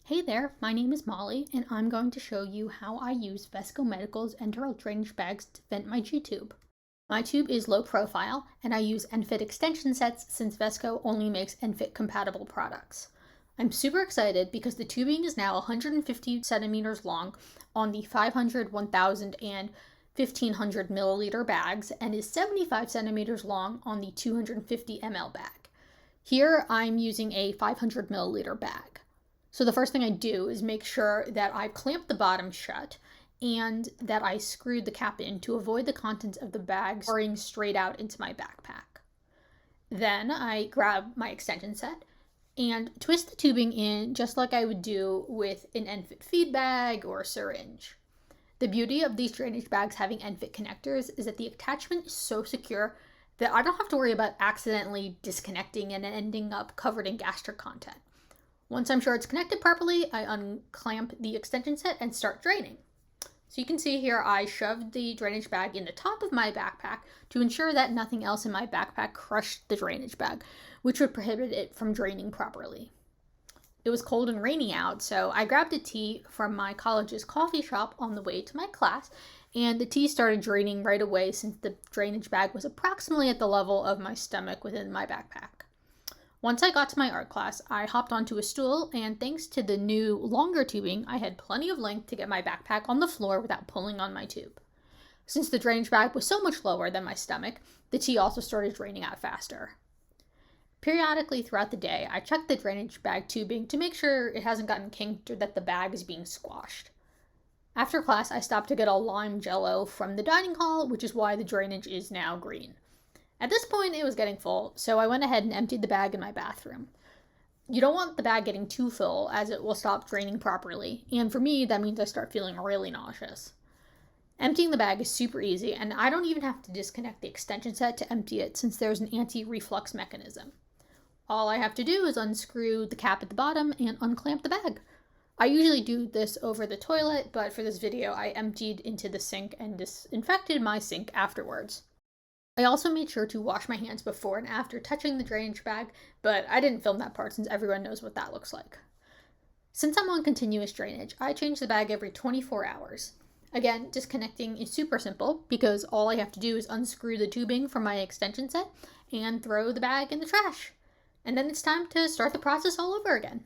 Hey there, my name is Molly, and I'm going to show you how I use Vesco Medical's enteral drainage bags to vent my G-tube. My tube is low profile, and I use ENFit extension sets since Vesco only makes ENFit compatible products. I'm super excited because the tubing is now 150 centimeters long on the 500, 1000, and 1500 milliliter bags and is 75 centimeters long on the 250 ml bag. Here I'm using a 500 milliliter bag. So the first thing I do is make sure that I clamp the bottom shut and that I screwed the cap in to avoid the contents of the bag pouring straight out into my backpack. Then I grab my extension set and twist the tubing in just like I would do with an ENFit feed bag or syringe. The beauty of these drainage bags having ENFit connectors is that the attachment is so secure that I don't have to worry about accidentally disconnecting and ending up covered in gastric content. Once I'm sure it's connected properly, I unclamp the extension set and start draining. So you can see here I shoved the drainage bag in the top of my backpack to ensure that nothing else in my backpack crushed the drainage bag, which would prohibit it from draining properly. It was cold and rainy out, so I grabbed a tea from my college's coffee shop on the way to my class, and the tea started draining right away since the drainage bag was approximately at the level of my stomach within my backpack. Once I got to my art class, I hopped onto a stool, and thanks to the new longer tubing, I had plenty of length to get my backpack on the floor without pulling on my tube. Since the drainage bag was so much lower than my stomach, the tea also started draining out faster. Periodically throughout the day, I check the drainage bag tubing to make sure it hasn't gotten kinked or that the bag is being squashed. After class, I stopped to get a lime jello from the dining hall, which is why the drainage is now green. At this point, it was getting full, so I went ahead and emptied the bag in my bathroom. You don't want the bag getting too full, as it will stop draining properly, and for me, that means I start feeling really nauseous. Emptying the bag is super easy, and I don't even have to disconnect the extension set to empty it since there's an anti-reflux mechanism. All I have to do is unscrew the cap at the bottom and unclamp the bag. I usually do this over the toilet, but for this video, I emptied into the sink and disinfected my sink afterwards. I also made sure to wash my hands before and after touching the drainage bag, but I didn't film that part since everyone knows what that looks like. Since I'm on continuous drainage, I change the bag every 24 hours. Again, disconnecting is super simple because all I have to do is unscrew the tubing from my extension set and throw the bag in the trash. And then it's time to start the process all over again.